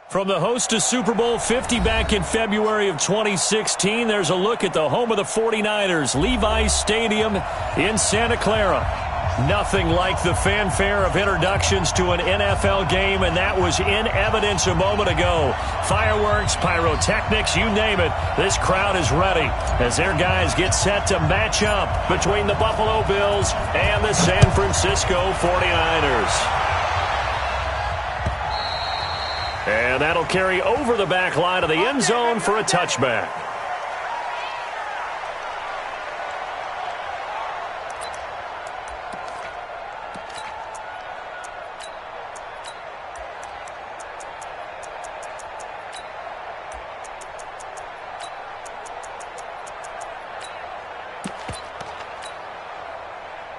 From the host to Super Bowl 50 back in February of 2016, there's a look at the home of the 49ers, Levi's Stadium in Santa Clara. Nothing like the fanfare of introductions to an NFL game, and that was in evidence a moment ago. Fireworks, pyrotechnics, you name it. This crowd is ready as their guys get set to match up between the Buffalo Bills and the San Francisco 49ers. And that'll carry over the back line of the end zone for a touchback.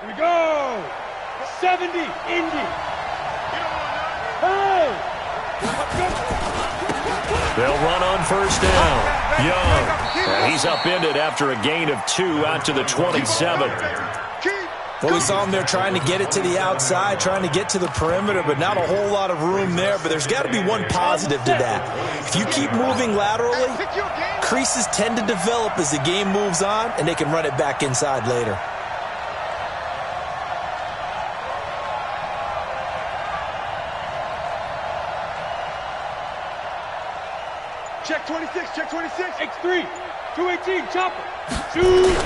Here we go! 70, Indy! Hey! They'll run on first down. Young. And he's upended after a gain of 2 out to the 27. Well, we saw him there trying to get it to the outside, trying to get to the perimeter, but not a whole lot of room there. But there's got to be one positive to that. If you keep moving laterally, creases tend to develop as the game moves on, and they can run it back inside later. Check 26, check 26. X3, 218, chopper. Shoot!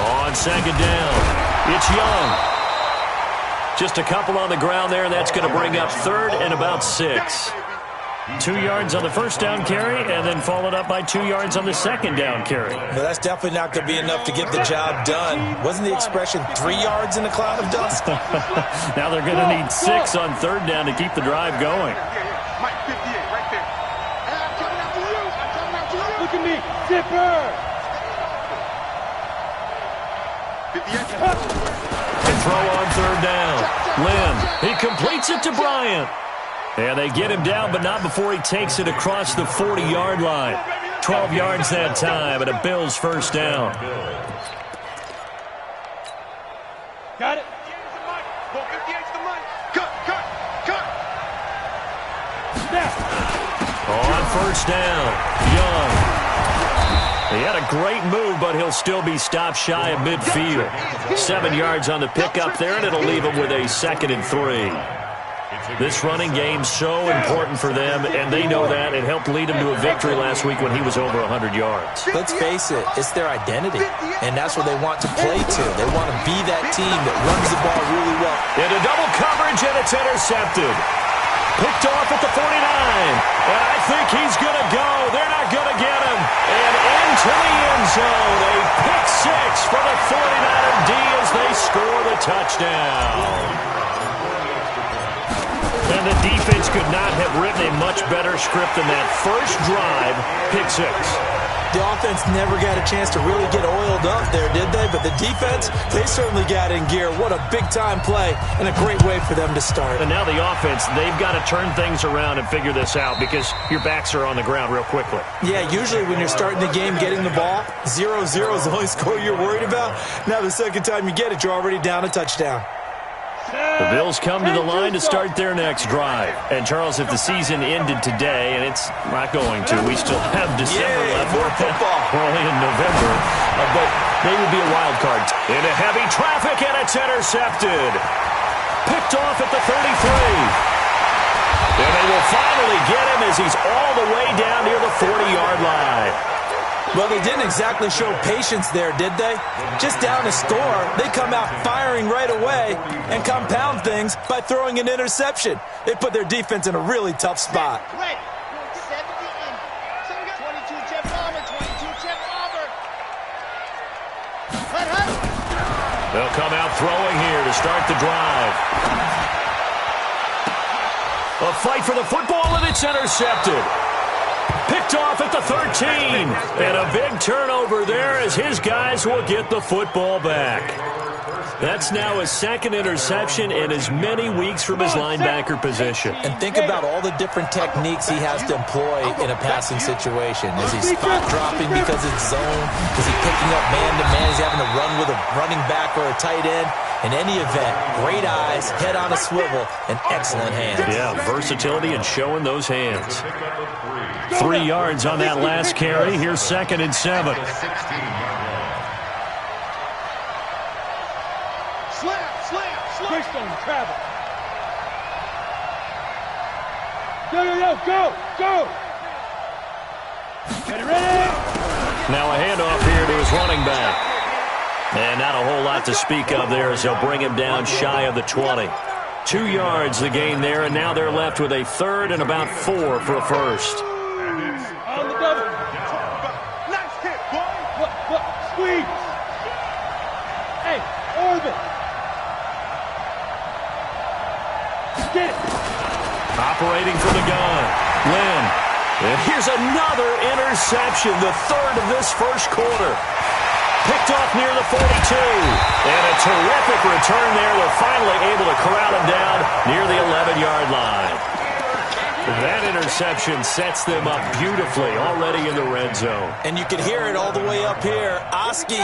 On second down, it's Young. Just a couple on the ground there, and that's going to bring up third and about 6. 2 yards on the first down carry, and then followed up by 2 yards on the second down carry. Well, that's definitely not going to be enough to get the job done. Wasn't the expression 3 yards in a cloud of dust? Now they're going to need 6 on third down to keep the drive going. Mike 58, right there. I'm coming after you. I'm coming after you. Look at me. Zipper. 58. And throw on third down. Lynn, he completes it to Bryant. And they get him down, but not before he takes it across the 40-yard line. 12 yards that time, and a Bills first down. Got it. On first down, Young. He had a great move, but he'll still be stopped shy of midfield. 7 yards on the pickup there, and it'll leave him with a 2nd and 3. This running game's so important for them, and they know that. It helped lead him to a victory last week when he was over 100 yards. Let's face it, it's their identity, and that's what they want to play to. They want to be that team that runs the ball really well. Into double coverage, and it's intercepted. Picked off at the 49, and I think he's going to go. They're not going to get him. And into the end zone, a pick 6 for the 49er D as they score the touchdown. And the defense could not have written a much better script than that first drive, pick 6. The offense never got a chance to really get oiled up there, did they? But the defense, they certainly got in gear. What a big-time play and a great way for them to start. And now the offense, they've got to turn things around and figure this out because your backs are on the ground real quickly. Yeah, usually when you're starting the game getting the ball, 0-0 is the only score you're worried about. Now the second time you get it, you're already down a touchdown. The Bills come to the line to start their next drive. And, Charles, if the season ended today, and it's not going to, we still have December left. More football. We're only in November. But they would be a wild card. Into heavy traffic, and it's intercepted. Picked off at the 33. And they will finally get him as he's all the way down near the 40-yard line. Well, they didn't exactly show patience there, did they? Just down a score, they come out firing right away and compound things by throwing an interception. They put their defense in a really tough spot. Right. 70 in. 22 Jeff Palmer, 22 Jeff Palmer. They'll come out throwing here to start the drive. A fight for the football, and it's intercepted. Picked off at the 13. And a big turnover there as his guys will get the football back. That's now his second interception in as many weeks from his linebacker position. And think about all the different techniques he has to employ in a passing situation. Is he spot dropping because it's zone? Is he picking up man-to-man? Is he having to run with a running back or a tight end? In any event, great eyes, head on a swivel, and excellent hands. Yeah, versatility and showing those hands. 3 yards on that last carry. Here's 2nd and 7. Twist on travel. Go. Ready? Now a handoff here to his running back. And not a whole lot to speak of there as they'll bring him down shy of the 20. 2 yards the gain there, and now they're left with a 3rd and about 4 for a first. On the double. Nice hit, boy. Look, squeeze. Hey, orbit. Get it. Operating from the gun, Lynn. And here's another interception, the 3rd of this first quarter. Picked off near the 42. And a terrific return there. They're finally able to corral him down near the 11-yard line. That interception sets them up beautifully already in the red zone. And you can hear it all the way up here. Oski,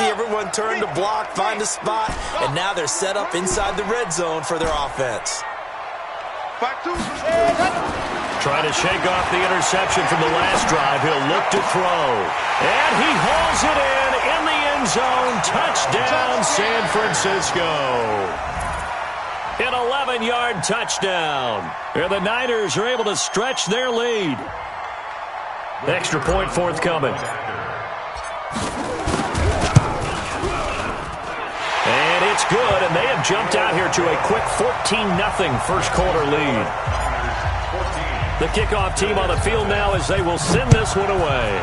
everyone turned to block, find a spot, and now they're set up inside the red zone for their offense. Trying to shake off the interception from the last drive. He'll look to throw. And he hauls it in the end zone. Touchdown, San Francisco. An 11-yard touchdown. And the Niners are able to stretch their lead. Extra point forthcoming. And it's good, and they have jumped out here to a quick 14-0 first quarter lead. The kickoff team on the field now as they will send this one away.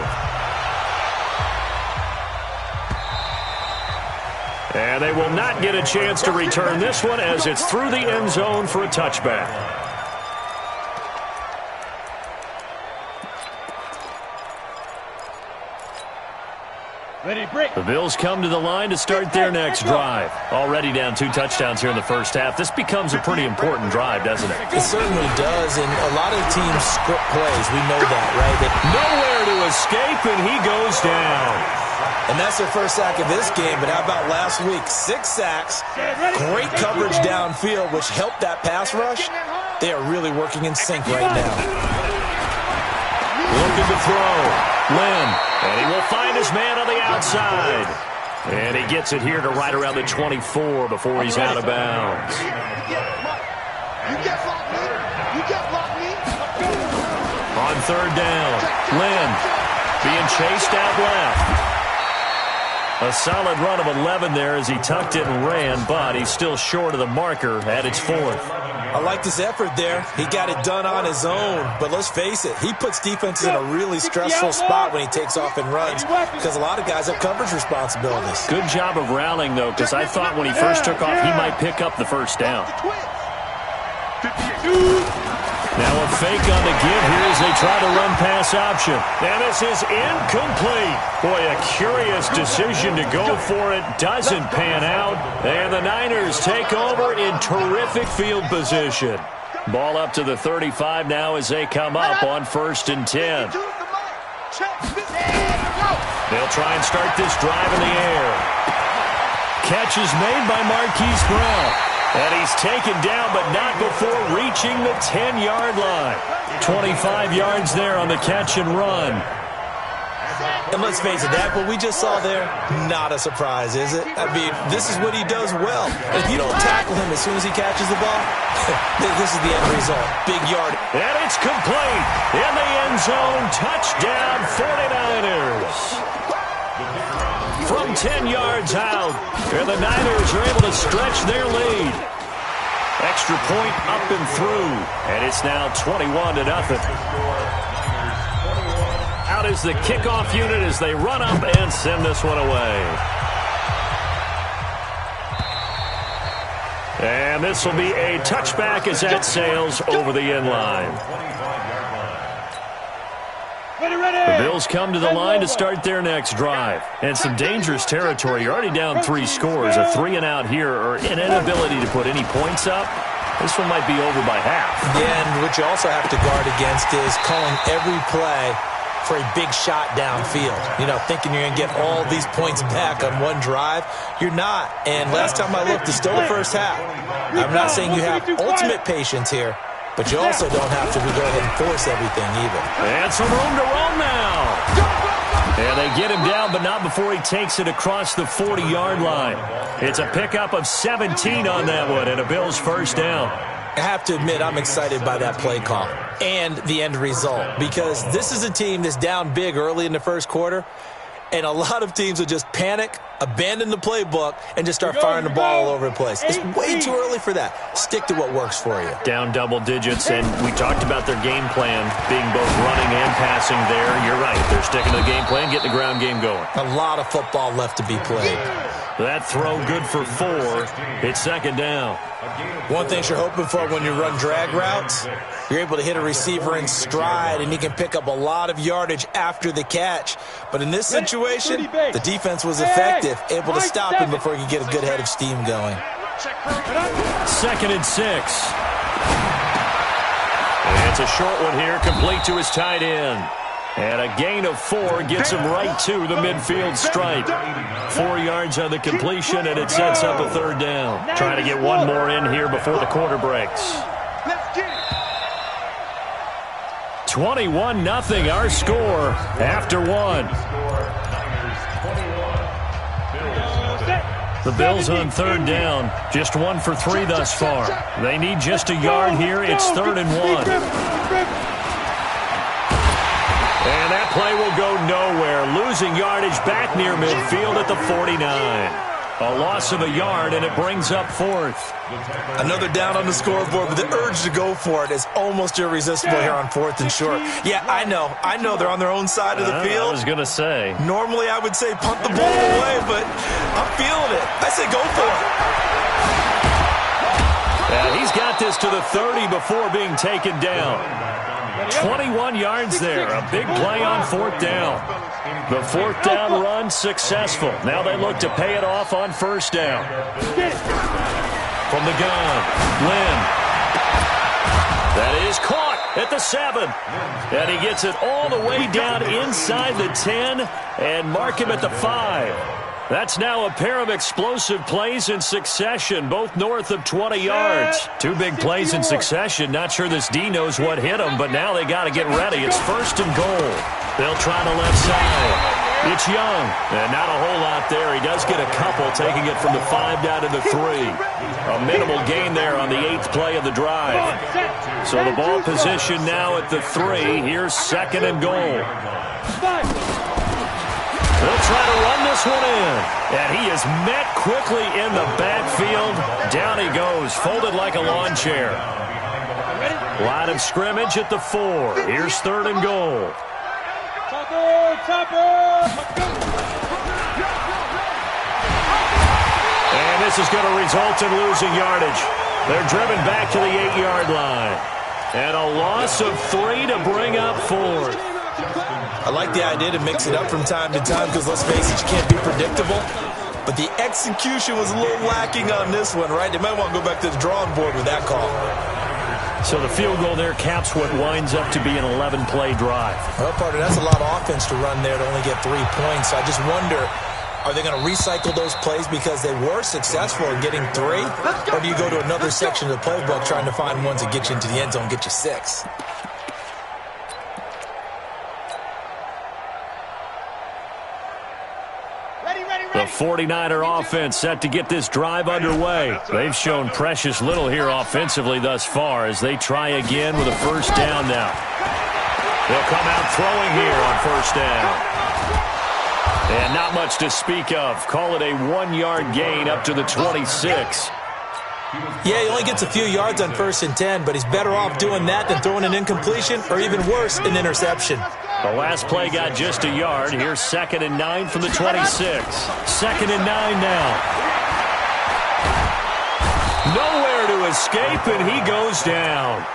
And they will not get a chance to return this one as it's through the end zone for a touchback. Ready, break. The Bills come to the line to start their next drive. Already down 2 touchdowns here in the first half. This becomes a pretty important drive, doesn't it? It certainly does, and a lot of teams script plays. We know that, right? Nowhere to escape, and he goes down. And that's their first sack of this game, but how about last week? 6 sacks, great coverage downfield, which helped that pass rush. They are really working in sync right now. Looking to throw. Lynn, and he will find his man on the outside. And he gets it here to right around the 24 before he's out of bounds. On 3rd down, Lynn being chased out left. A solid run of 11 there as he tucked it and ran, but he's still short of the marker at its 4th. I like this effort there. He got it done on his own, but let's face it, he puts defenses in a really stressful spot when he takes off and runs because a lot of guys have coverage responsibilities. Good job of rallying, though, because I thought when he first took off, he might pick up the first down. Now a fake on the give here as they try to run pass option. And this is incomplete. Boy, a curious decision to go for it. Doesn't pan out. And the Niners take over in terrific field position. Ball up to the 35 now as they come up on 1st and 10. They'll try and start this drive in the air. Catch is made by Marquise Brown. And he's taken down, but not before reaching the 10-yard line. 25 yards there on the catch and run. And let's face it, that what we just saw there, not a surprise, is it? I mean, this is what he does well. And if you don't tackle him as soon as he catches the ball, this is the end result. Big yard. And it's complete. In the end zone, touchdown 49ers. From 10 yards out, and the Niners are able to stretch their lead. Extra point up and through, and it's now 21-0. Out is the kickoff unit as they run up and send this one away. And this will be a touchback as that sails over the end line. The Bills come to the line to start their next drive. And some dangerous territory. You're already down 3 scores. A 3-and-out here or an inability to put any points up. This one might be over by half. Yeah, and what you also have to guard against is calling every play for a big shot downfield. You know, thinking you're going to get all these points back on one drive. You're not. And last time I looked, it's still the first half. I'm not saying you have ultimate patience here, but you also don't have to go ahead and force everything either. And some room to run now. And they get him down, but not before he takes it across the 40-yard line. It's a pickup of 17 on that one and a Bills first down. I have to admit, I'm excited by that play call and the end result because this is a team that's down big early in the first quarter, and a lot of teams will just panic, abandon the playbook, and just start firing the ball all over the place. It's way too early for that. Stick to what works for you. Down double digits, and we talked about their game plan being both running and passing there. You're right. They're sticking to the game plan, getting the ground game going. A lot of football left to be played. That throw good for 4. It's second down. One thing you're hoping for when you run drag routes, you're able to hit a receiver in stride, and he can pick up a lot of yardage after the catch. But in this situation, the defense was effective, able to stop him before he could get a good head of steam going. 2nd and 6. And it's a short one here, complete to his tight end. And a gain of 4 gets him right to the midfield stripe. 4 yards on the completion, and it sets up a 3rd down. Trying to get one more in here before the quarter breaks. 21-0 our score after 1. The Bills on 3rd down, just 1 for 3 thus far. They need just a yard here. It's 3rd and 1. And that play will go nowhere. Losing yardage back near midfield at the 49. A loss of a yard, and it brings up 4th. Another down on the scoreboard, but the urge to go for it is almost irresistible here on 4th and short. Yeah, I know they're on their own side of the field. I was going to say. Normally I would say punt the ball away, but I'm feeling it. I say go for it. And he's got this to the 30 before being taken down. 21 yards there. A big play on 4th down. The 4th down run successful. Now they look to pay it off on 1st down. From the gun, Lynn. That is caught at the 7. And he gets it all the way down inside the 10 and mark him at the 5. That's now a pair of explosive plays in succession, both north of 20 yards. 2 big plays in succession. Not sure this D knows what hit him, but now they got to get ready. It's 1st and goal. They'll try the left side. It's Young, and not a whole lot there. He does get a couple, taking it from the 5 down to the 3. A minimal gain there on the 8th play of the drive. So the ball position now at the 3. Here's 2nd and goal. They'll try to run this one in. And he is met quickly in the backfield. Down he goes, folded like a lawn chair. Line of scrimmage at the 4. Here's 3rd and goal. And this is going to result in losing yardage. They're driven back to the 8-yard line. And a loss of 3 to bring up 4th. I like the idea to mix it up from time to time because, let's face it, you can't be predictable. But the execution was a little lacking on this one, right? They might want to go back to the drawing board with that call. So the field goal there caps what winds up to be an 11-play drive. Well, partner, that's a lot of offense to run there to only get 3 points. I just wonder, are they going to recycle those plays because they were successful in getting 3? Or do you go to another section of the playbook trying to find ones that get you into the end zone and get you 6? The 49er offense set to get this drive underway. They've shown precious little here offensively thus far as they try again with a 1st down now. They'll come out throwing here on 1st down. And not much to speak of. Call it a 1-yard gain up to the 26. Yeah, he only gets a few yards on 1st and 10, but he's better off doing that than throwing an incompletion or even worse, an interception. The last play got just a yard. Here's 2nd and 9 from the 26. 2nd and 9 now. Nowhere to escape, and he goes down.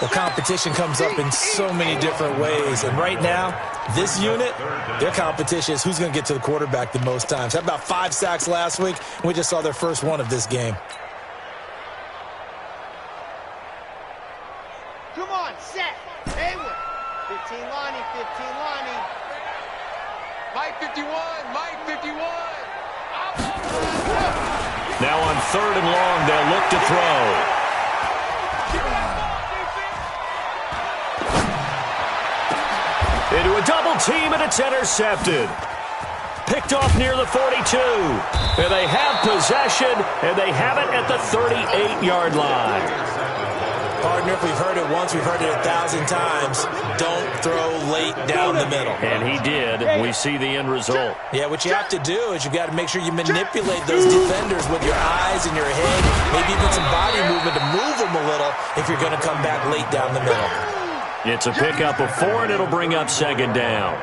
Well, competition comes up in so many different ways. And right now, this unit, their competition is who's going to get to the quarterback the most times. Had about 5 sacks last week, and we just saw their first one of this game. Come on, set. Hayward. 15 Lonnie, 15 Lonnie. Mike 51, Mike 51. Now on 3rd and long, they'll look to throw. Into a double team, and it's intercepted. Picked off near the 42. And they have possession, and they have it at the 38-yard line. Partner, if we've heard it once, we've heard it 1,000 times. Don't throw late down the middle. And he did. We see the end result. Yeah, what you have to do is you've got to make sure you manipulate those defenders with your eyes and your head, maybe even some body movement to move them a little if you're going to come back late down the middle. It's a pickup of 4, and it'll bring up 2nd down.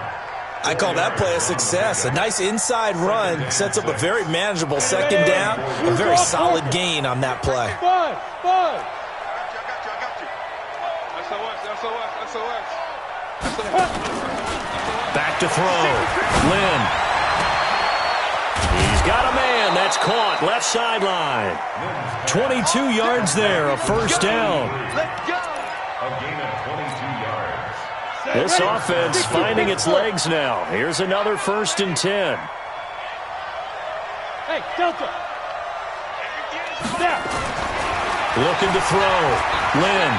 I call that play a success. A nice inside run sets up a very manageable 2nd down, a very solid gain on that play. I got you. SOS. Back to throw. Lynn. He's got a man. That's caught. Left sideline. 22 yards there. A 1st down. Let's go. This offense finding its legs now. Here's another 1st and 10. Hey, Delta. Snap. Looking to throw. Lynn.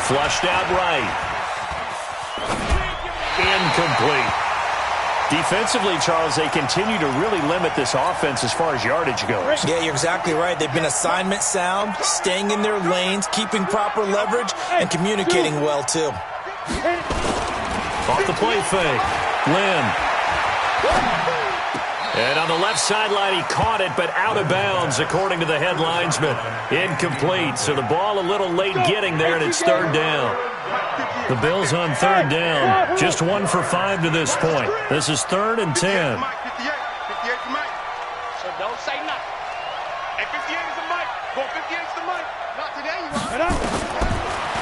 Flushed out right. Incomplete. Defensively, Charles, they continue to really limit this offense as far as yardage goes. Yeah, you're exactly right. They've been assignment sound, staying in their lanes, keeping proper leverage, and communicating well, too. Off the play fake. Lynn. And on the left sideline, he caught it, but out of bounds, according to the head linesman. Incomplete, so the ball a little late getting there, and it's 3rd down. The Bills on 3rd down. Just 1 for 5 to this point. This is 3rd and 10. 58 to Mike. So don't say nothing. Hey, 58 is the Mike. Go 58 is the Mike. Not today, you won't.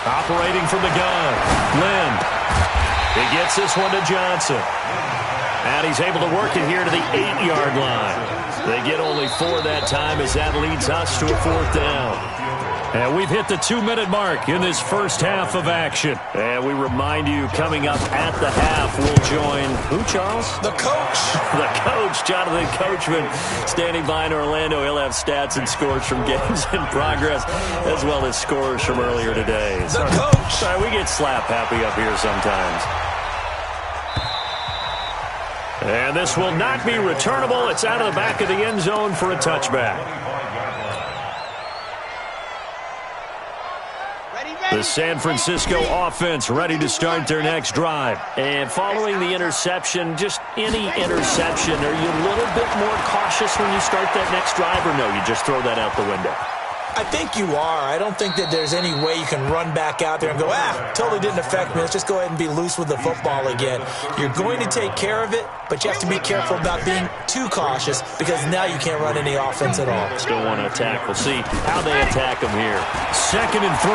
Operating from the gun. Lynn. He gets this one to Johnson. And he's able to work it here to the 8-yard line. They get only 4 that time as that leads us to a 4th down. And we've hit the 2-minute mark in this first half of action. And we remind you, coming up at the half, we'll join, who, Charles? The coach. The coach, Jonathan Coachman, standing by in Orlando. He'll have stats and scores from games in progress, as well as scores from earlier today. The coach. Sorry, we get slap happy up here sometimes. And this will not be returnable. It's out of the back of the end zone for a touchback. The San Francisco offense ready to start their next drive. And following the interception, just any interception, are you a little bit more cautious when you start that next drive, or no, you just throw that out the window? I think you are. I don't think that there's any way you can run back out there and go, totally didn't affect me. Let's just go ahead and be loose with the football again. You're going to take care of it, but you have to be careful about being too cautious because now you can't run any offense at all. Still want to attack. We'll see how they attack them here. 2nd and 3.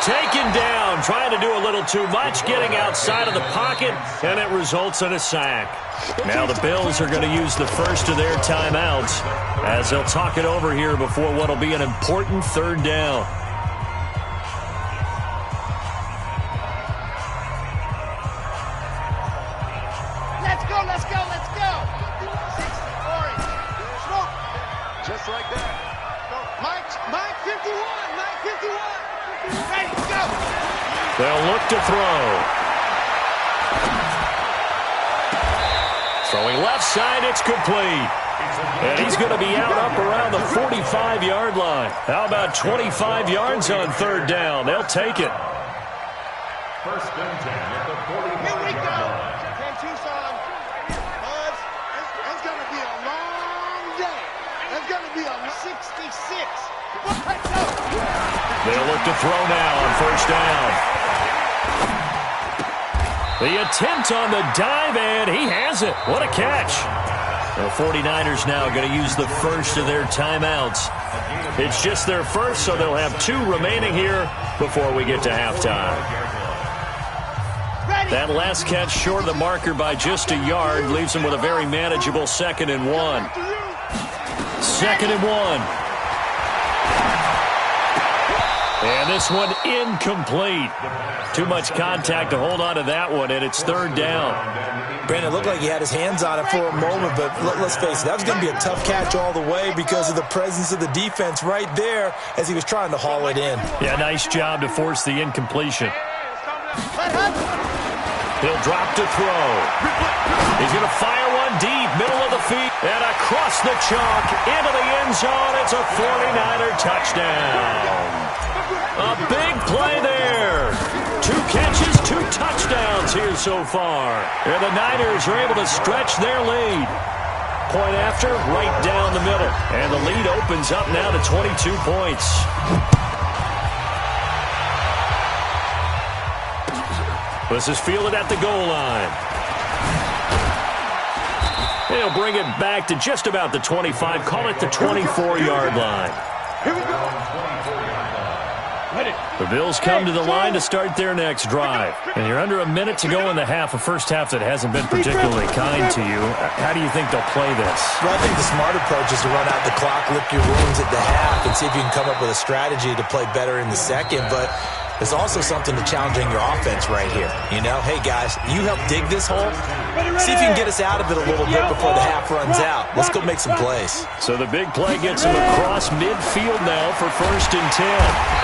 Taken down, trying to do a little too much, getting outside of the pocket, and it results in a sack. Now the Bills are going to use the first of their timeouts as they'll talk it over here before what will be an important 3rd down. Let's go. 60, orange. Smoke. Just like that. Mike 51. Mike 51. Ready, go! They'll look to throw. Throwing left side, it's complete. And he's going to be out up around the 45-yard line. How about 25 yards on 3rd down? They'll take it. 1st and 10 at the 45. Here we go. 10 Tucson. Buzz, it's going to be a long day. It's going to be a 66. They'll look to throw now on 1st down. The attempt on the dive, and he has it. What a catch. The 49ers now going to use the first of their timeouts. It's just their first, so they'll have 2 remaining here before we get to halftime. That last catch short of the marker by just a yard leaves them with a very manageable 2nd and 1. 2nd and 1. And this one incomplete. Too much contact to hold on to that one, and it's 3rd down. Brandon, it looked like he had his hands on it for a moment, but let's face it, that was going to be a tough catch all the way because of the presence of the defense right there as he was trying to haul it in. Yeah, nice job to force the incompletion. He'll drop to throw. He's going to fire one deep, middle of the feet, and across the chalk into the end zone. It's a 49er touchdown. A big play there. 2 catches, 2 touchdowns here so far. And the Niners are able to stretch their lead. Point after, right down the middle. And the lead opens up now to 22 points. This is fielded at the goal line. They'll bring it back to just about the 25. Call it the 24-yard line. Here we go. The Bills come to the line to start their next drive. And you're under a minute to go in the half, a first half that hasn't been particularly kind to you. How do you think they'll play this? Well, I think the smart approach is to run out the clock, lick your wounds at the half, and see if you can come up with a strategy to play better in the second. But there's also something to challenging your offense right here. You know, hey, guys, you help dig this hole. See if you can get us out of it a little bit before the half runs out. Let's go make some plays. So the big play gets him across midfield now for 1st and 10.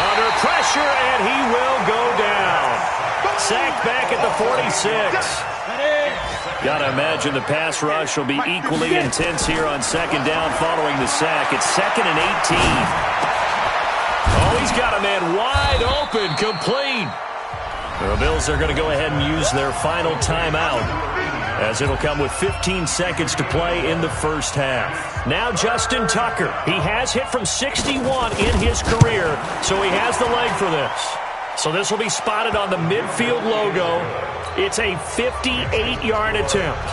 Under pressure, and he will go down. Sacked back at the 46. Got to imagine the pass rush will be equally intense here on 2nd down following the sack. It's 2nd and 18. Oh, he's got a man wide open, complete. The Bills are going to go ahead and use their final timeout, as it'll come with 15 seconds to play in the first half. Now Justin Tucker. He has hit from 61 in his career, so he has the leg for this. So this will be spotted on the midfield logo. It's a 58-yard attempt.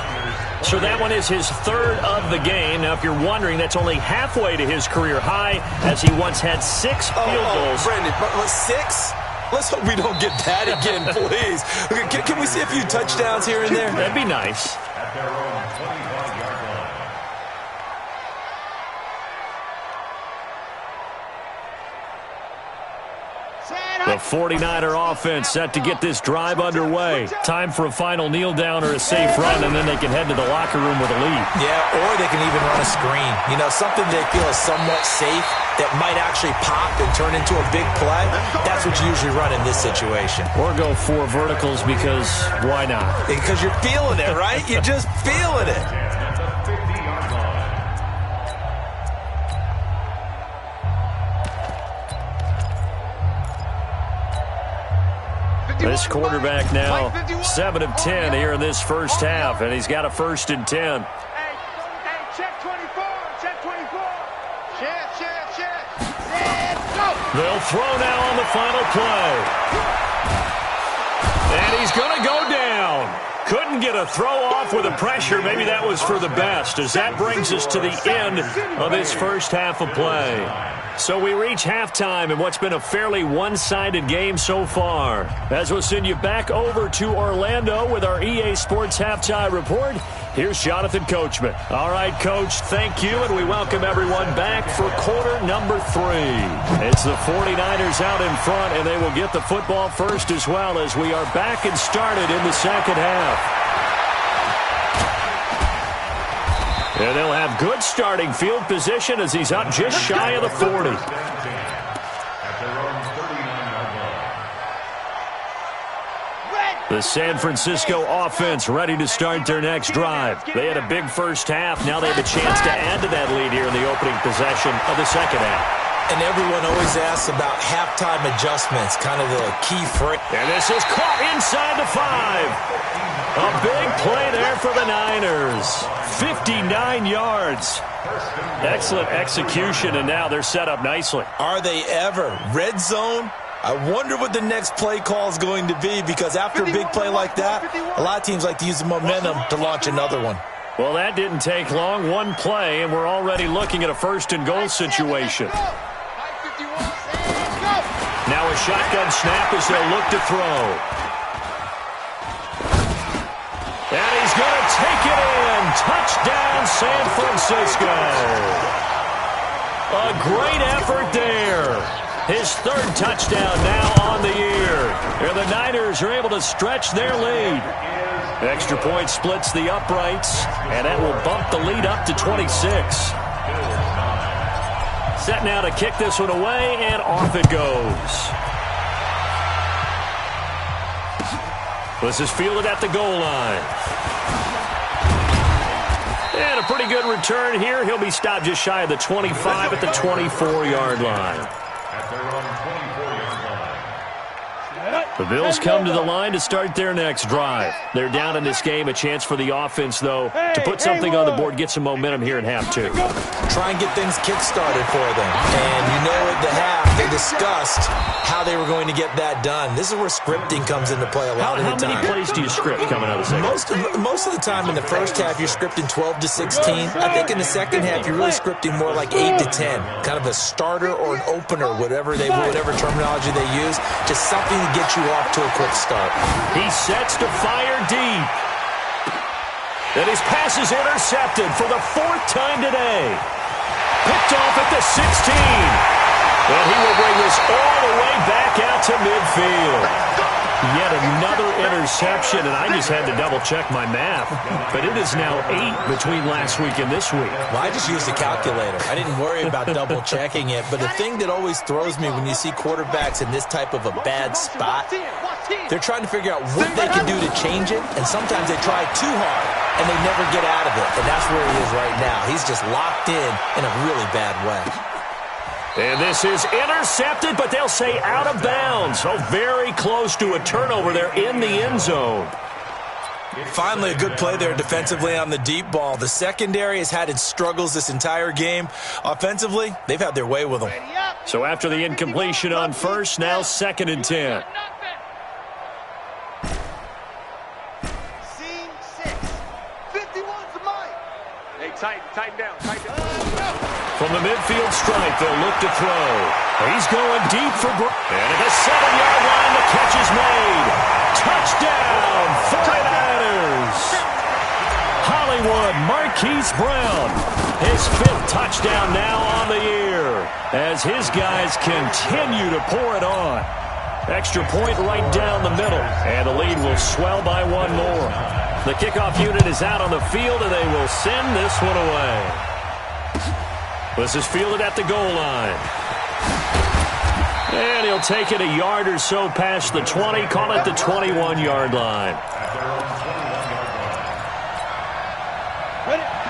So that one is his 3rd of the game. Now, if you're wondering, that's only halfway to his career high, as he once had 6 field goals. Brandon, 6? Let's hope we don't get that again, please. Can we see a few touchdowns here and there? That'd be nice. The 49er offense set to get this drive underway. Time for a final kneel down or a safe run, and then they can head to the locker room with a lead. Yeah, or they can even run a screen. You know, something they feel is somewhat safe that might actually pop and turn into a big play. That's what you usually run in this situation. Or go 4 verticals, because why not? Because you're feeling it, right? You're just feeling it. This quarterback now 7 of 10 here in this first half, and he's got a 1st and 10. Hey, check 24, check 24. Check. Go. They'll throw now on the final play. And he's going to go down. Couldn't get a throw off with the pressure. Maybe that was for the best, as that brings us to the end of this first half of play. So we reach halftime in what's been a fairly one-sided game so far. As we'll send you back over to Orlando with our EA Sports Halftime Report, here's Jonathan Coachman. All right, Coach, thank you, and we welcome everyone back for quarter number 3. It's the 49ers out in front, and they will get the football first as well, as we are back and started in the second half. And they'll have good starting field position as he's up just shy of the 40. The San Francisco offense ready to start their next drive. They had a big first half. Now they have a chance to add to that lead here in the opening possession of the second half. And everyone always asks about halftime adjustments, kind of the key phrase. And this is caught inside the 5. A big play there for the Niners. 59 yards. Excellent execution, and now they're set up nicely. Are they ever? Red zone? I wonder what the next play call is going to be, because after a big play like that, a lot of teams like to use the momentum to launch another one. Well, that didn't take long. One play, and we're already looking at a first-and-goal situation. Now a shotgun snap as they'll look to throw. And he's going to take it in. Touchdown, San Francisco. A great effort there. His third touchdown now on the year. And the Niners are able to stretch their lead. Extra point splits the uprights, and that will bump the lead up to 26. Set now to kick this one away, and off it goes. This is fielded at the goal line. And a pretty good return here. He'll be stopped just shy of the 25 at the 24-yard line. The Bills come to the line to start their next drive. They're down in this game. A chance for the offense, though, to put something on the board, get some momentum here in half two. Try and get things kick-started for them. And you know at the half, they discussed how they were going to get that done. This is where scripting comes into play a lot of the time. How many plays do you script coming out of the second? Most of the time in the first half, you're scripting 12 to 16. I think in the second half, you're really scripting more like 8 to 10. Kind of a starter or an opener, whatever terminology they use. Just something to get you off to a quick start. He sets to fire deep. And his pass is intercepted for the fourth time today. Picked off at the 16. And he will bring this all the way back out to midfield. Yet another interception, and I just had to double-check my math. But it is now 8 between last week and this week. Well, I just used a calculator. I didn't worry about double-checking it. But the thing that always throws me when you see quarterbacks in this type of a bad spot, they're trying to figure out what they can do to change it, and sometimes they try too hard, and they never get out of it. And that's where he is right now. He's just locked in a really bad way. And this is intercepted, but they'll say out of bounds. So very close to a turnover there in the end zone. Finally, a good play there defensively on the deep ball. The secondary has had its struggles this entire game. Offensively, they've had their way with them. So after the incompletion on first, now 2nd and 10. Scene 6. 51's the mic. Hey, tighten down. From the midfield stripe, they'll look to throw. He's going deep for and at the 7-yard line, the catch is made. Touchdown, 49ers. Hollywood Marquise Brown, his 5th touchdown now on the year as his guys continue to pour it on. Extra point right down the middle, and the lead will swell by one more. The kickoff unit is out on the field, and they will send this one away. This is fielded at the goal line. And he'll take it a yard or so past the 20, call it the 21-yard line.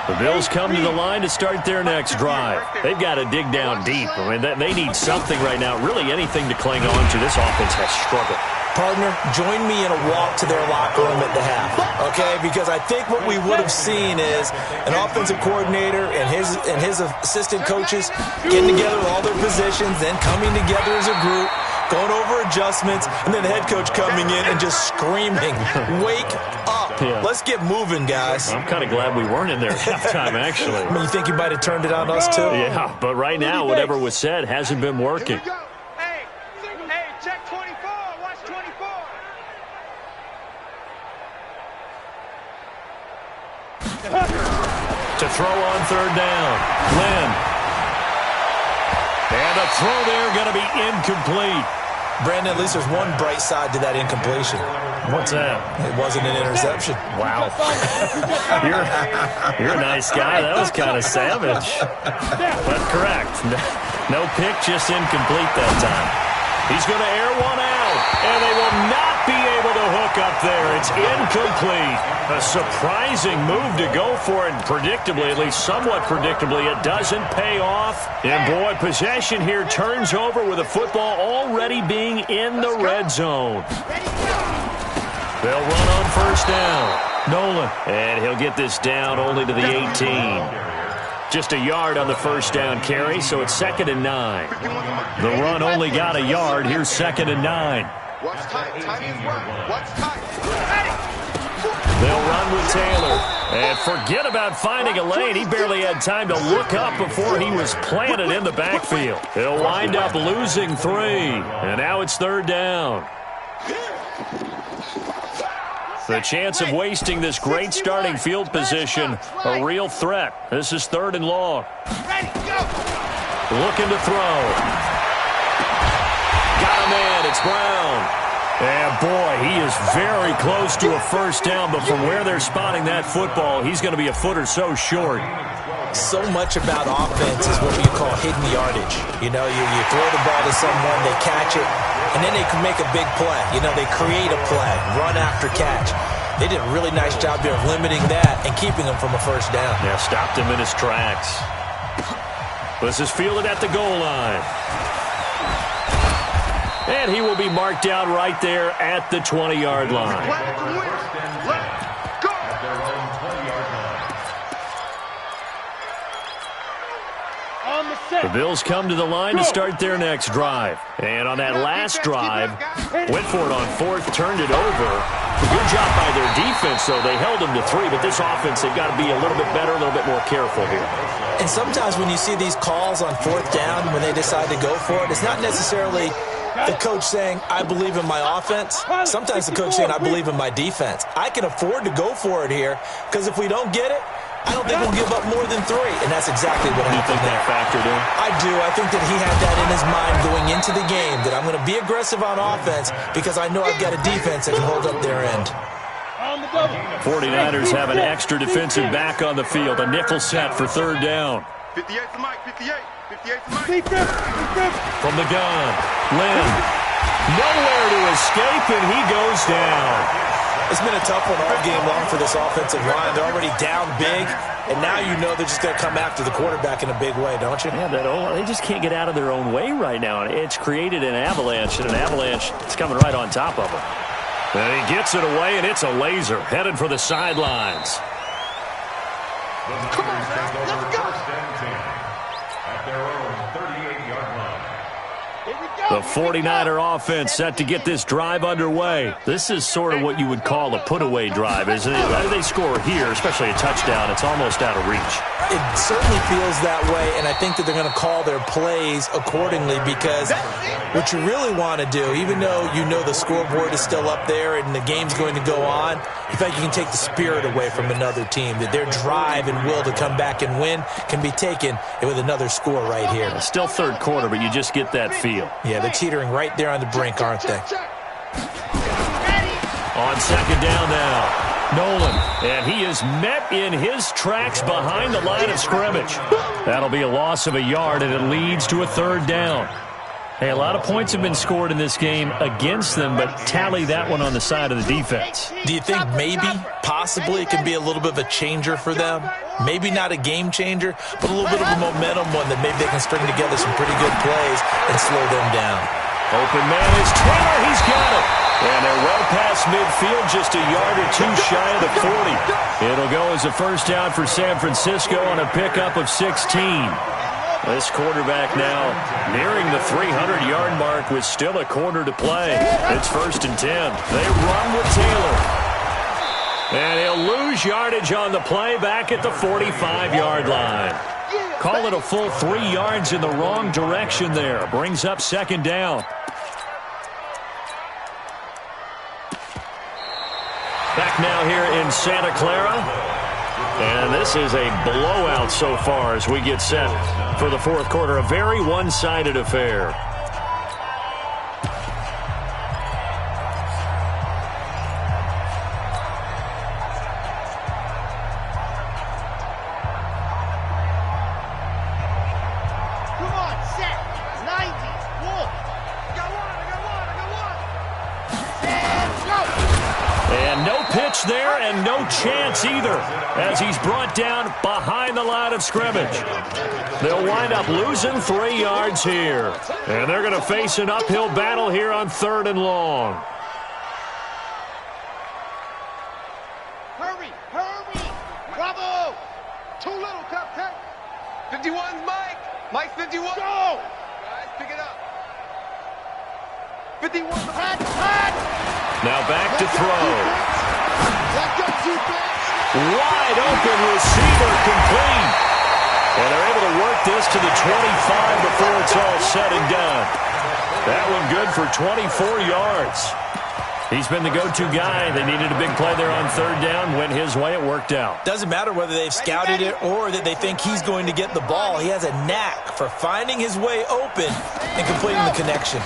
The Bills come to the line to start their next drive. They've got to dig down deep. I mean, they need something right now, really anything to cling on to. This offense has struggled. Partner, join me in a walk to their locker room at the half, okay? Because I think what we would have seen is an offensive coordinator and his assistant coaches getting together with all their positions, then coming together as a group, going over adjustments, and then the head coach coming in and just screaming, wake up. Yeah. Let's get moving, guys. I'm kind of glad we weren't in there at halftime, actually. I mean, you think you might have turned it on us, too? Yeah, but right now, whatever was said hasn't been working. To throw on 3rd down. Lynn. And the throw there going to be incomplete. Brandon, at least there's one bright side to that incompletion. What's that? It wasn't an interception. Wow. You're a nice guy. That was kind of savage. But correct. No pick, just incomplete that time. He's going to air one out, and they will not be able to hook up there. It's incomplete. A surprising move to go for it, and predictably, at least somewhat predictably, it doesn't pay off. And boy, possession here turns over with the football already being in the red zone. They'll run on 1st down. Nolan. And he'll get this down only to the 18. Just a yard on the 1st down carry, so it's 2nd and 9. The run only got a yard. Here's 2nd and 9. What's tight? Tight is right. What's tight? They'll run with Taylor. And forget about finding a lane. He barely had time to look up before he was planted in the backfield. He'll wind up losing 3. And now it's 3rd down. The chance of wasting this great starting field position, a real threat. This is 3rd and long. Looking to throw. Got a man. It's Brown. And, boy, he is very close to a first down, but from where they're spotting that football, he's going to be a foot or so short. So much about offense is what you call hidden yardage. You know, you throw the ball to someone, they catch it, and then they can make a big play. You know, they create a play, run after catch. They did a really nice job there of limiting that and keeping him from a first down. Yeah, stopped him in his tracks. This is fielded at the goal line. And he will be marked down right there at the 20-yard line. The Bills come to the line to start their next drive. And on that last drive, went for it on 4th, turned it over. Good job by their defense, though. They held them to 3, but this offense, they've got to be a little bit better, a little bit more careful here. And sometimes when you see these calls on 4th down, when they decide to go for it, it's not necessarily the coach saying, I believe in my offense. Sometimes the coach saying, I believe in my defense. I can afford to go for it here because if we don't get it, I don't think we'll give up more than 3. And that's exactly what happened. You think that factored in? I do. I think that he had that in his mind going into the game, that I'm going to be aggressive on offense because I know I've got a defense that can hold up their end. 49ers have an extra defensive back on the field. A nickel set for 3rd down. 58 to Mike, 58. 58 to Mike. From the gun, Lynn. Nowhere to escape, and he goes down. It's been a tough one all game long for this offensive line. They're already down big, and now you know they're just going to come after the quarterback in a big way, don't you? Yeah, they just can't get out of their own way right now. It's created an avalanche, and an avalanche is coming right on top of them. And he gets it away, and it's a laser headed for the sidelines. Come on, man. Let's go. At their own 38-yard line. The 49er offense set to get this drive underway. This is sort of what you would call a put-away drive, isn't it? They score here, especially a touchdown. It's almost out of reach. It certainly feels that way, and I think that they're going to call their plays accordingly because what you really want to do, even though you know the scoreboard is still up there and the game's going to go on, in fact, you can take the spirit away from another team, that their drive and will to come back and win can be taken with another score right here. It's still 3rd quarter, but you just get that feel. Yeah, they're teetering right there on the brink, aren't they? On 2nd down now. Nolan, and he is met in his tracks behind the line of scrimmage. That'll be a loss of a yard, and it leads to a 3rd down. Hey, a lot of points have been scored in this game against them, but tally that one on the side of the defense. Do you think maybe, possibly, it can be a little bit of a changer for them? Maybe not a game changer, but a little bit of a momentum one that maybe they can string together some pretty good plays and slow them down. Open man is Taylor. He's got it. And they're well past midfield, just a yard or 2 shy of the 40. It'll go as a first down for San Francisco on a pickup of 16. This quarterback now nearing the 300-yard mark with still a quarter to play. It's 1st and 10. They run with Taylor. And he'll lose yardage on the play back at the 45-yard line. Call it a full 3 yards in the wrong direction there. Brings up 2nd down. Back now here in Santa Clara. And this is a blowout so far as we get set for the 4th quarter. A very one-sided affair. Come on, set. 90. Wolf. I got one. And go. And no pitch there and no chance either as he's brought down behind the line of scrimmage. They'll wind up losing 3 yards here. And they're going to face an uphill battle here on 3rd and long. Hurry. Bravo. Too little, Captain. 51's Mike. Mike's 51. Go. Guys, pick it up. 51. Pat. Now back to throw. That goes defense. Wide open receiver, complete. And they're able to work this to the 25 before it's all said and done. That one good for 24 yards. He's been the go-to guy. They needed a big play there on third down. Went his way. It worked out. Doesn't matter whether they've scouted it or that they think he's going to get the ball. He has a knack for finding his way open and completing the connection.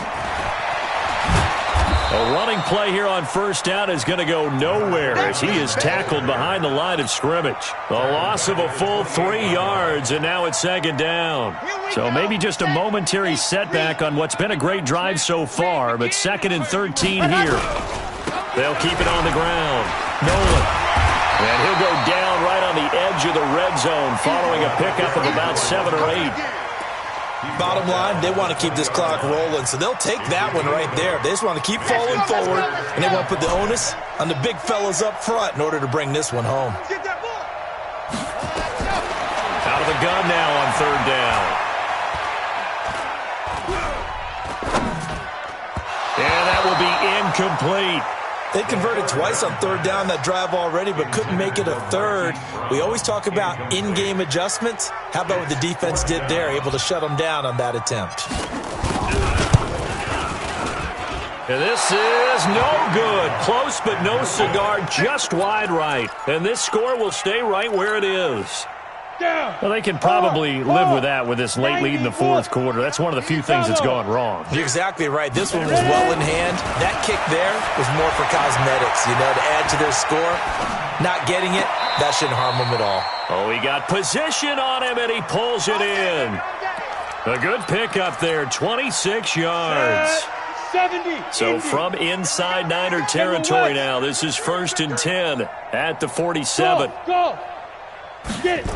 A running play here on first down is going to go nowhere as he is tackled behind the line of scrimmage. A loss of a full 3 yards, and now it's second down. So maybe just a momentary setback on what's been a great drive so far, but 2nd and 13 here. They'll keep it on the ground. Nolan. And he'll go down right on the edge of the red zone following a pickup of about 7 or 8. Bottom line, they want to keep this clock rolling, so they'll take that one right there. They just want to keep falling forward, and they want to put the onus on the big fellas up front in order to bring this one home. Out of the gun now on third down. And that will be incomplete. They converted twice on third down that drive already, but couldn't make it a third. We always talk about in-game adjustments. How about what the defense did there, able to shut them down on that attempt? And this is no good. Close, but no cigar, just wide right. And this score will stay right where it is. Well, they can probably live with that with this late lead in the fourth quarter. That's one of the few things that's gone wrong. You're exactly right. This one was well in hand. That kick there was more for cosmetics, to add to their score. Not getting it, that shouldn't harm them at all. Oh, he got position on him, and he pulls it in. A good pickup there, 26 yards. 70. So from inside Niner territory now, this is 1st and 10 at the 47. Go. Get it.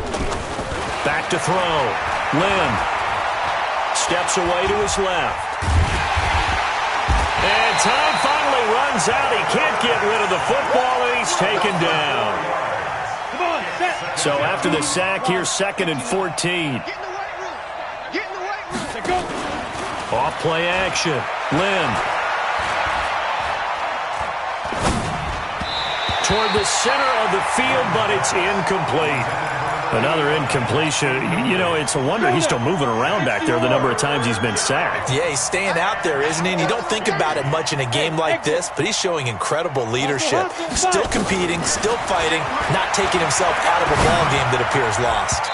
Back to throw. Lynn steps away to his left. And time finally runs out. He can't get rid of the football, and he's taken down. Come on, set. So after the sack, here's 2nd and 14. Get in the weight room. Get in the weight room. So go. Off play action. Lynn. Toward the center of the field, but it's incomplete. Another incompletion. It's a wonder he's still moving around back there the number of times he's been sacked. Yeah, he's staying out there, isn't he? And you don't think about it much in a game like this, but he's showing incredible leadership. Still competing, still fighting, not taking himself out of a ball game that appears lost.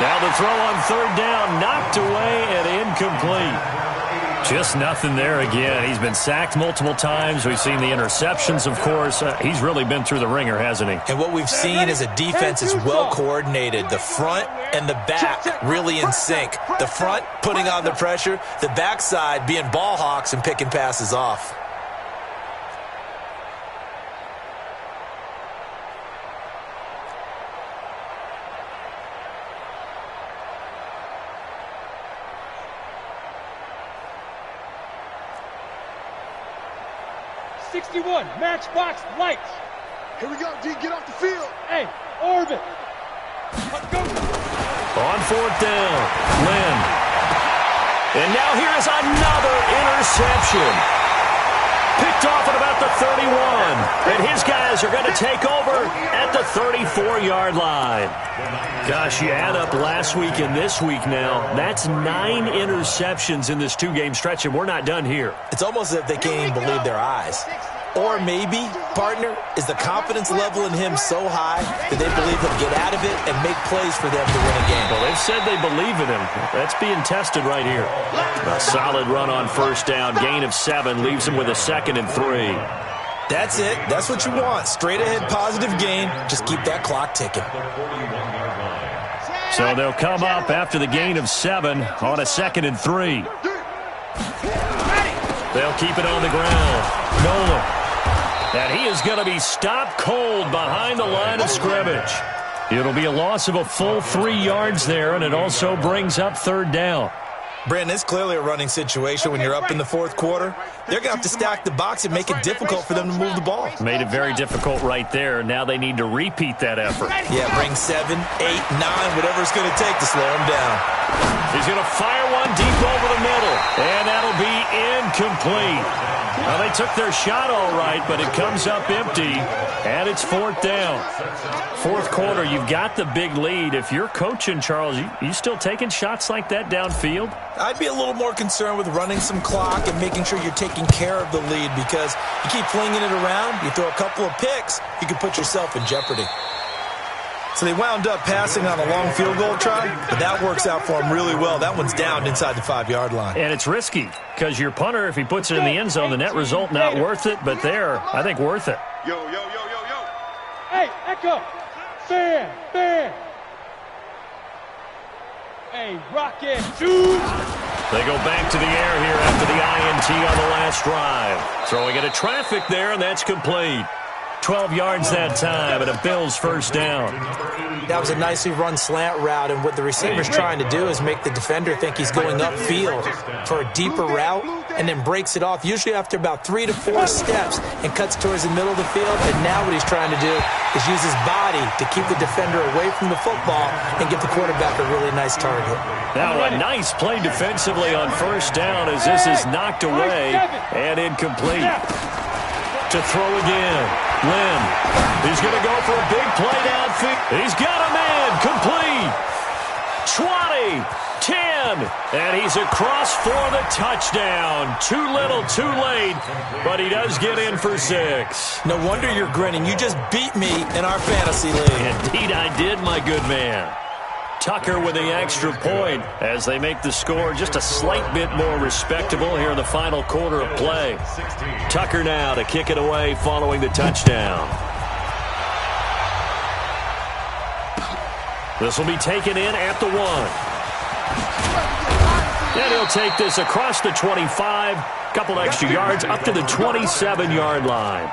Now the throw on third down, knocked away and incomplete. Just nothing there again. He's been sacked multiple times. We've seen the interceptions, of course. He's really been through the ringer, hasn't he? And what we've seen is a defense is well coordinated. The front and the back really in sync. The front putting on the pressure. The backside being ball hawks and picking passes off. Matchbox lights. Here we go, D. Get off the field. Hey, orbit. Go. On fourth down, Lynn. And now here is another interception. Picked off at about the 31. And his guys are going to take over at the 34-yard line. Gosh, you add up last week and this week now. That's 9 interceptions in this 2-game stretch, and we're not done here. It's almost as if they can't even believe their eyes. Or maybe, partner, is the confidence level in him so high that they believe he'll get out of it and make plays for them to win a game. Well, they've said they believe in him. That's being tested right here. A solid run on first down. Gain of 7 leaves him with a 2nd and 3. That's it. That's what you want. Straight ahead positive gain. Just keep that clock ticking. So they'll come up after the gain of 7 on a 2nd and 3. They'll keep it on the ground. Nolan. And he is going to be stopped cold behind the line of scrimmage. It'll be a loss of a full 3 yards there, and it also brings up third down. Brandon, it's clearly a running situation when you're up in the fourth quarter. They're going to have to stack the box and make it difficult for them to move the ball. Made it very difficult right there. Now they need to repeat that effort. Yeah, bring 7, 8, 9, whatever it's going to take to slow him down. He's going to fire one deep over the middle, and that'll be incomplete. Well, they took their shot all right, but it comes up empty, and it's 4th down. Fourth quarter, you've got the big lead. If you're coaching, Charles, you still taking shots like that downfield? I'd be a little more concerned with running some clock and making sure you're taking care of the lead, because you keep flinging it around, you throw a couple of picks, you can put yourself in jeopardy. So they wound up passing on a long field goal try, but that works out for them really well. That one's downed inside the 5-yard line. And it's risky, because your punter, if he puts it in the end zone, the net result not worth it, but there, I think worth it. Yo, yo, yo, yo, yo. Hey, Echo. Fair. Hey, Rocket, dude. They go back to the air here after the INT on the last drive. Throwing into traffic there, and that's complete. 12 yards that time, and a Bills first down. That was a nicely run slant route, and what the receiver's trying to do is make the defender think he's going upfield for a deeper route, and then breaks it off, usually after about 3 to 4 steps, and cuts towards the middle of the field. And now what he's trying to do is use his body to keep the defender away from the football and give the quarterback a really nice target. Now a nice play defensively on first down as this is knocked away and incomplete. To throw again. Lynn. He's going to go for a big play downfield. He's got a man. Complete. 20. 10. And he's across for the touchdown. Too little, too late. But he does get in for 6. No wonder you're grinning. You just beat me in our fantasy league. Indeed I did, my good man. Tucker with the extra point as they make the score just a slight bit more respectable here in the final quarter of play. Tucker now to kick it away following the touchdown. This will be taken in at the 1. And he'll take this across the 25, couple extra yards up to the 27-yard line.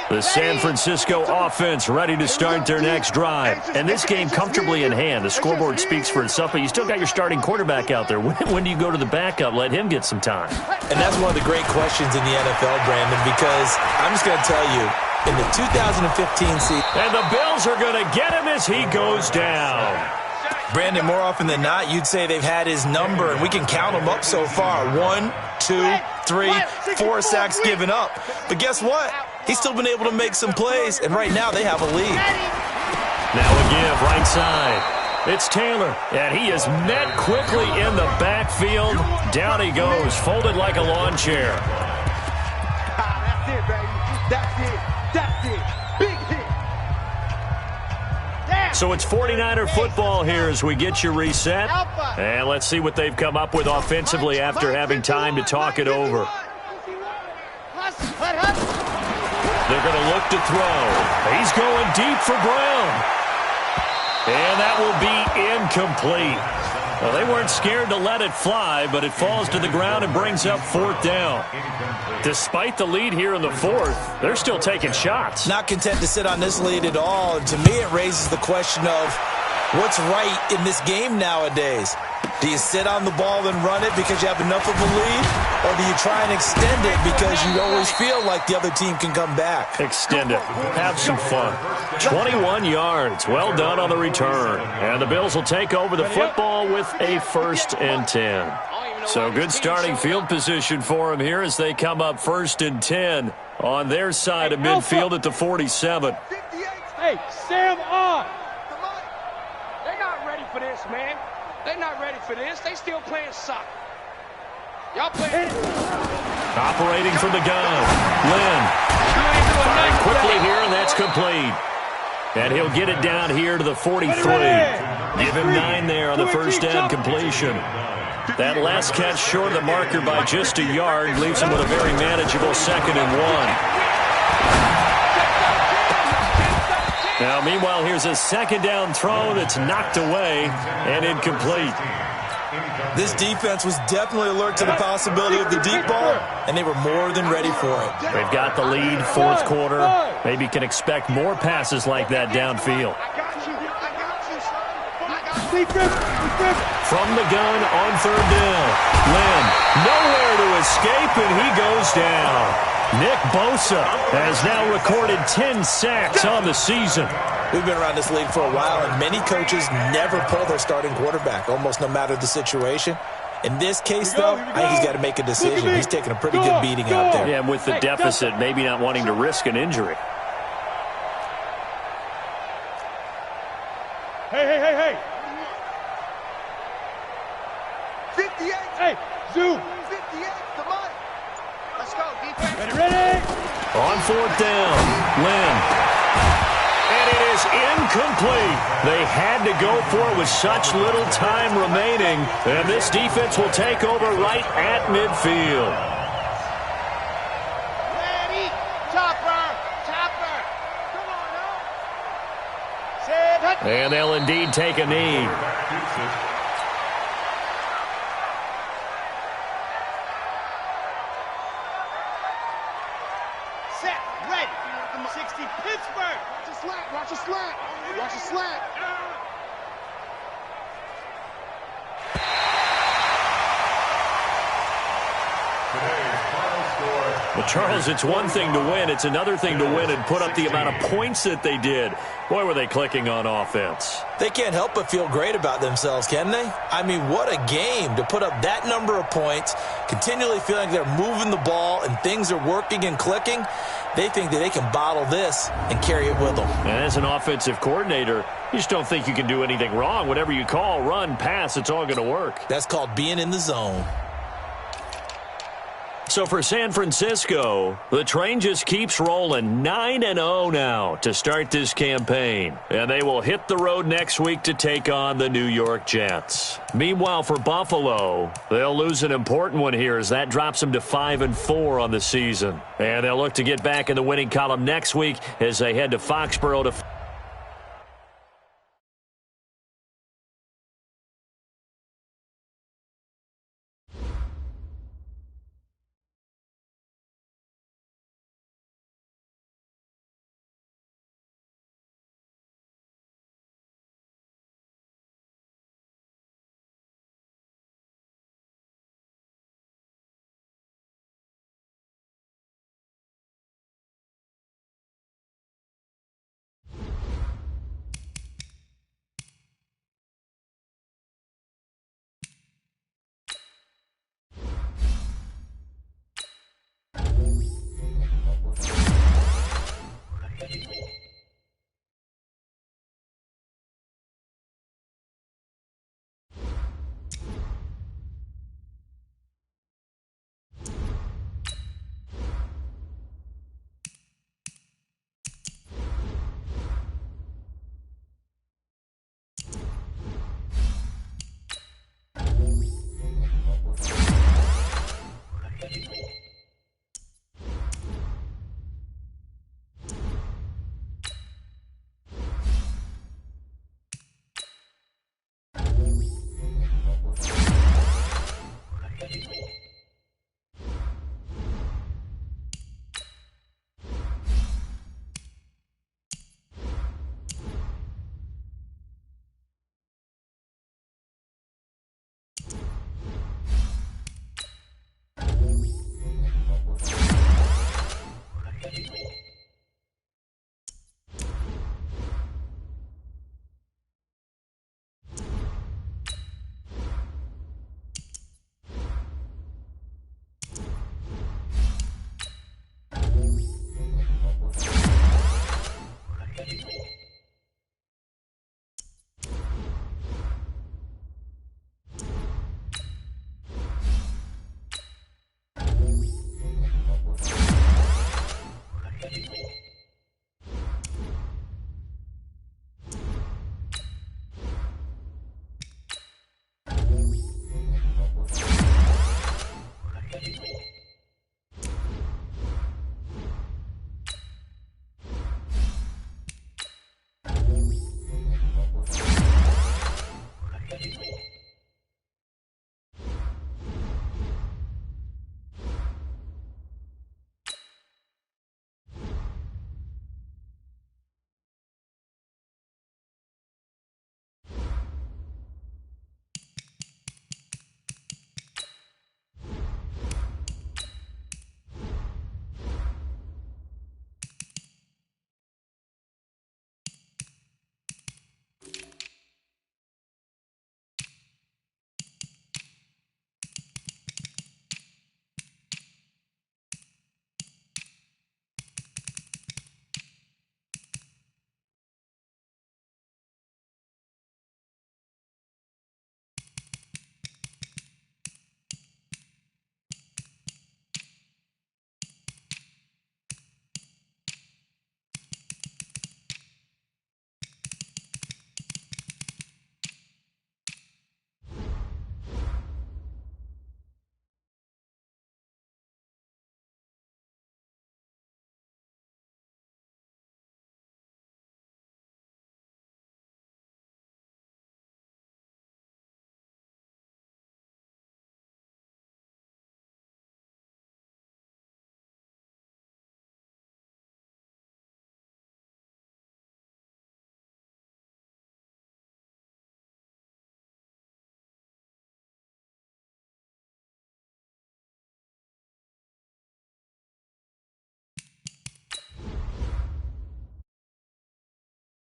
The San Francisco offense ready to start their next drive. And this game comfortably in hand. The scoreboard speaks for itself, but you still got your starting quarterback out there. When do you go to the backup? Let him get some time. And that's one of the great questions in the NFL, Brandon, because I'm just going to tell you, in the 2015 season... And the Bills are going to get him as he goes down. Brandon, more often than not, you'd say they've had his number, and we can count them up so far. 1, 2, 3, 4 sacks given up. But guess what? He's still been able to make some plays, and right now they have a lead. Now a give, right side. It's Taylor, and he is met quickly in the backfield. Down he goes, folded like a lawn chair. That's it, baby. That's it. Big hit. Damn. So it's 49er football here as we get you reset. And let's see what they've come up with offensively after having time to talk it over. They're going to look to throw. He's going deep for Brown. And that will be incomplete. Well, they weren't scared to let it fly, but it falls to the ground and brings up 4th down. Despite the lead here in the 4th, they're still taking shots. Not content to sit on this lead at all. And to me, it raises the question of what's right in this game nowadays. Do you sit on the ball and run it because you have enough of a lead? Or do you try and extend it because you always feel like the other team can come back? Extend it. Have some fun. 21 yards. Well done on the return. And the Bills will take over the football with a 1st and 10. So good starting field position for them here as they come up 1st and 10 on their side of midfield at the 47. Hey, Sam on. They're not ready for this, man. They're not ready for this. They still playing soccer. Y'all playing. Operating from the gun. Lynn. Fired quickly here, and that's complete. And he'll get it down here to the 43. Give him 9 there on the first down completion. That last catch short of the marker by just a yard leaves him with a very manageable 2nd and 1. Now, meanwhile, here's a 2nd down throw that's knocked away and incomplete. This defense was definitely alert to the possibility of the deep ball, and they were more than ready for it. They've got the lead, 4th quarter. Maybe can expect more passes like that downfield. From the gun on 3rd down. Lynn, nowhere to escape, and he goes down. Nick Bosa has now recorded 10 sacks on the season. We've been around this league for a while, and many coaches never pull their starting quarterback, almost no matter the situation. In this case, though, I think he's got to make a decision. He's taking a pretty good beating out there. Yeah, and with the deficit, maybe not wanting to risk an injury. Hey. 58. Hey, Zoom. 58. Come on. Let's go, defense. Ready? On fourth down, Lynn. And it is incomplete. They had to go for it with such little time remaining. And this defense will take over right at midfield. Ready. Chopper. Come on now. Set. And they'll indeed take a knee. Set. Ready. 60. Pittsburgh. Watch a slant. Well, Charles, it's one thing to win. It's another thing to win and put up the amount of points that they did. Boy, were they clicking on offense. They can't help but feel great about themselves, can they? I mean, what a game to put up that number of points, continually feeling they're moving the ball and things are working and clicking. They think that they can bottle this and carry it with them. And as an offensive coordinator, you just don't think you can do anything wrong. Whatever you call, run, pass, it's all going to work. That's called being in the zone. So for San Francisco, the train just keeps rolling. 9-0 now to start this campaign. And they will hit the road next week to take on the New York Jets. Meanwhile, for Buffalo, they'll lose an important one here as that drops them to 5-4 on the season. And they'll look to get back in the winning column next week as they head to Foxborough to